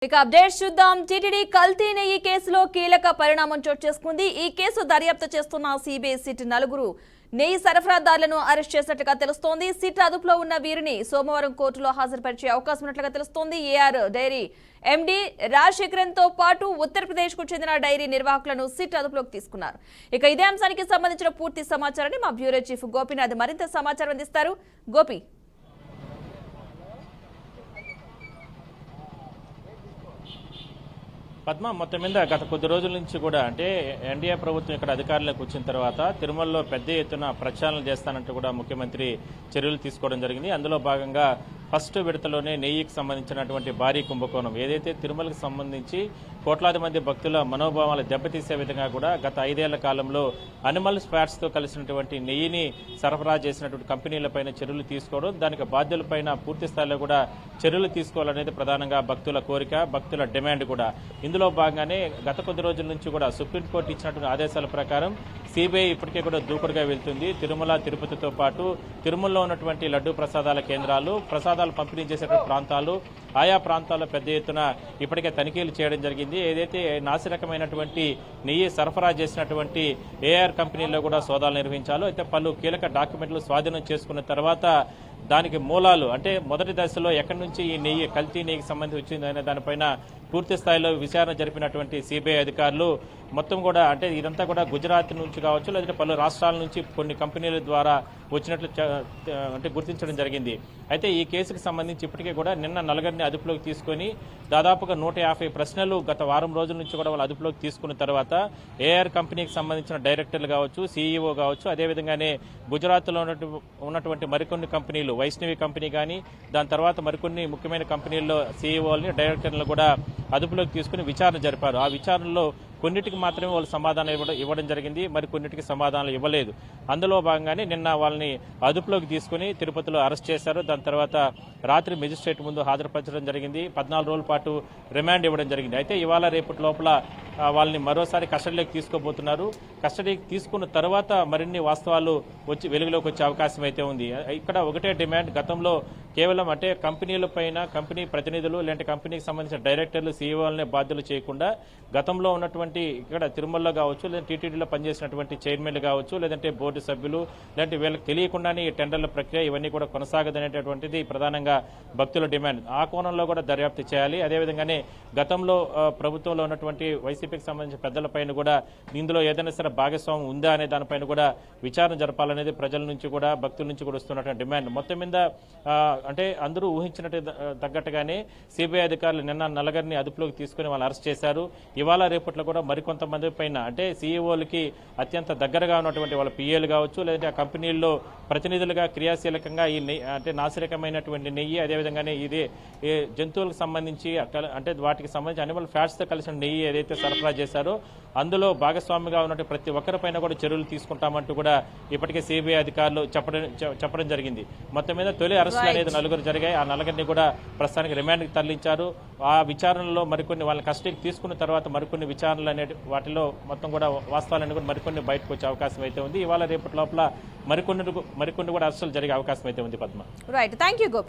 ఇక అప్డేట్స్ చూద్దాం. టీటీడీ కల్తీ నెయ్యి కేసులో కీలక పరిణామం చోటు చేసుకుంది. ఈ కేసు దర్యాప్తు చేస్తున్న సిబిఐ సిట్ నలుగురు నెయ్యి సరఫరాదారులను అరెస్ట్ చేసినట్లుగా తెలుస్తోంది. సిట్ అదుపులో ఉన్న వీరిని సోమవారం కోర్టులో హాజరుపరిచే అవకాశం ఉన్నట్లుగా తెలుస్తోంది. ఏఆర్ డైరీ ఎండీ రాజశేఖరన్ తో పాటు ఉత్తరప్రదేశ్ కు చెందిన డైరీ నిర్వాహకులను సిట్ అదుపులోకి తీసుకున్నారు. ఇక ఇదే అంశానికి సంబంధించిన పూర్తి సమాచారాన్ని మా బ్యూరో చీఫ్ గోపీనాథ్ మరింత సమాచారం అందిస్తారు. గోపి, పద్మ, మొత్తం మీద గత కొద్ది రోజుల నుంచి కూడా అంటే ఎన్డీఏ ప్రభుత్వం ఇక్కడ అధికారంలోకి వచ్చిన తర్వాత తిరుమలలో పెద్ద ఎత్తున ప్రక్షాళన చేస్తానంటూ కూడా ముఖ్యమంత్రి చర్యలు తీసుకోవడం జరిగింది. అందులో భాగంగా ఫస్ట్ విడతలోనే నెయ్యికి సంబంధించినటువంటి భారీ కుంభకోణం ఏదైతే తిరుమలకు సంబంధించి కోట్లాది మంది భక్తుల మనోభావాలు దెబ్బతీసే విధంగా కూడా గత 5 ఏళ్ల కాలంలో అనిమల్ ఫ్యాట్స్తో కలిసినటువంటి నెయ్యిని సరఫరా చేసినటువంటి కంపెనీలపైన చర్యలు తీసుకోవడం, దానికి బాధ్యులపైన పూర్తి స్థాయిలో కూడా చర్యలు తీసుకోవాలనేది ప్రధానంగా భక్తుల కోరిక, భక్తుల డిమాండ్ కూడా. ఇందులో భాగంగానే గత కొద్ది రోజుల నుంచి కూడా సుప్రీంకోర్టు ఇచ్చినటువంటి ఆదేశాల ప్రకారం సిబిఐ ఇప్పటికే కూడా దూకుడుగా వెళ్తుంది. తిరుమల, తిరుపతితో పాటు తిరుమలలో ఉన్నటువంటి లడ్డూ ప్రసాదాల కేంద్రాలు, ప్రసాదాలు పంపిణీ చేసేటువంటి ప్రాంతాలు, ఆయా ప్రాంతాల్లో పెద్ద ఎత్తున ఇప్పటికే తనిఖీలు చేయడం జరిగింది. ఏదైతే నాసిరకమైనటువంటి నెయ్యి సరఫరా చేసినటువంటి ఏఆర్ కంపెనీల్లో కూడా సోదాలు నిర్వహించాలో, అయితే పలు కీలక డాక్యుమెంట్లు స్వాధీనం చేసుకున్న తర్వాత దానికి మూలాలు అంటే మొదటి దశలో ఎక్కడి నుంచి ఈ నెయ్యి కల్తీ నెయ్యికి సంబంధించి వచ్చిందనే దానిపైన పూర్తి స్థాయిలో విచారణ జరిపినటువంటి సిబిఐ అధికారులు మొత్తం కూడా అంటే ఇదంతా కూడా గుజరాత్ నుంచి కావచ్చు, లేదంటే పలు రాష్ట్రాల నుంచి కొన్ని కంపెనీల ద్వారా వచ్చినట్లు అంటే గుర్తించడం జరిగింది. అయితే ఈ కేసుకు సంబంధించి ఇప్పటికే కూడా నిన్న నలుగురిని అదుపులోకి తీసుకొని దాదాపుగా 150 ప్రశ్నలు గత వారం రోజుల నుంచి కూడా వాళ్ళు అదుపులోకి తీసుకున్న తర్వాత ఏఆర్ కంపెనీకి సంబంధించిన డైరెక్టర్లు కావచ్చు, సీఈఓ కావచ్చు, అదేవిధంగానే గుజరాత్లో ఉన్నటువంటి మరికొన్ని కంపెనీలు, వైష్ణవి కంపెనీ కానీ, దాని తర్వాత మరికొన్ని ముఖ్యమైన కంపెనీల్లో సీఈఓలని, డైరెక్టర్లు కూడా అదుపులోకి తీసుకుని విచారణ జరిపారు. ఆ విచారణలో కొన్నిటికి మాత్రమే వాళ్ళు సమాధానం ఇవ్వడం జరిగింది, మరి కొన్నిటికి సమాధానాలు ఇవ్వలేదు. అందులో భాగంగానే నిన్న వాళ్ళని అదుపులోకి తీసుకుని తిరుపతిలో అరెస్ట్ చేశారు. దాని తర్వాత రాత్రి మెజిస్ట్రేట్ ముందు హాజరుపరచడం జరిగింది. 14 రోజుల పాటు రిమాండ్ ఇవ్వడం జరిగింది. అయితే ఇవాళ రేపటి లోపల వాళ్ళని మరోసారి కస్టడీలోకి తీసుకోబోతున్నారు. కస్టడీకి తీసుకున్న తర్వాత మరిన్ని వాస్తవాలు వెలుగులోకి వచ్చే అవకాశం అయితే ఉంది. ఇక్కడ ఒకటే డిమాండ్, గతంలో కేవలం అంటే కంపెనీల పైన కంపెనీ ప్రతినిధులు లేదంటే కంపెనీకి సంబంధించిన డైరెక్టర్లు, సీఈఓలనే బాధ్యులు చేయకుండా గతంలో ఉన్నటువంటి ఇక్కడ తిరుమలలో కావచ్చు, లేదా టీటీడీలో పనిచేసినటువంటి చైర్మన్లు కావచ్చు, లేదంటే బోర్డు సభ్యులు, లేదంటే వీళ్ళకి తెలియకుండానే ఈ టెండర్ల ప్రక్రియ ఇవన్నీ కూడా కొనసాగదనేటటువంటిది ప్రధానంగా భక్తుల డిమాండ్. ఆ కోణంలో కూడా దర్యాప్తు చేయాలి. అదేవిధంగానే గతంలో ప్రభుత్వంలో ఉన్నటువంటి వైసీపీకి సంబంధించిన పెద్దలపైన కూడా ఇందులో ఏదైనా సరే భాగస్వామ్యం ఉందా అనే దానిపైన కూడా విచారణ జరపాలనేది ప్రజల నుంచి కూడా భక్తుల నుంచి కూడా వస్తున్నటువంటి డిమాండ్. మొత్తం మీద అంటే అందరూ ఊహించినట్టు తగ్గట్టుగానే సిబిఐ అధికారులు నిన్న నలుగురిని అదుపులోకి తీసుకుని వాళ్ళు అరెస్ట్ చేశారు. ఇవాళ రేపట్లో కూడా మరికొంతమంది పైన అంటే సీఈఓలకి అత్యంత దగ్గరగా ఉన్నటువంటి వాళ్ళ పిఏలు కావచ్చు, లేదంటే ఆ కంపెనీల్లో ప్రతినిధులుగా క్రియాశీలకంగా ఈ నెయ్యి అంటే నాసిరకమైనటువంటి నెయ్యి, అదేవిధంగానే ఇది జంతువులకు సంబంధించి అంటే వాటికి సంబంధించి అనిమల్ ఫ్యాట్స్తో కలిసిన నెయ్యి ఏదైతే సరఫరా చేశారో అందులో భాగస్వామిగా ఉన్నట్టు ప్రతి ఒక్కరిపైన కూడా చర్యలు తీసుకుంటామంటూ కూడా ఇప్పటికే సిబిఐ అధికారులు చెప్పడం జరిగింది. మొత్తం మీద తొలి అరెస్టులు అనేది 4 జరిగాయి. ఆ 4 కూడా ప్రస్తుతానికి రిమాండ్కి తరలించారు. ఆ విచారణలో మరికొన్ని వాళ్ళ కస్టడీకి తీసుకున్న తర్వాత మరికొన్ని విచారణలు అనే వాటిలో మొత్తం కూడా వాస్తవాలన్నీ కూడా మరికొన్ని బయటకు వచ్చే అవకాశం అయితే ఉంది. ఇవాళ రేపటి లోపల మరికొన్ని కూడా అరెస్టులు జరిగే అవకాశం అయితే ఉంది. Padma, right, thank you Gopi.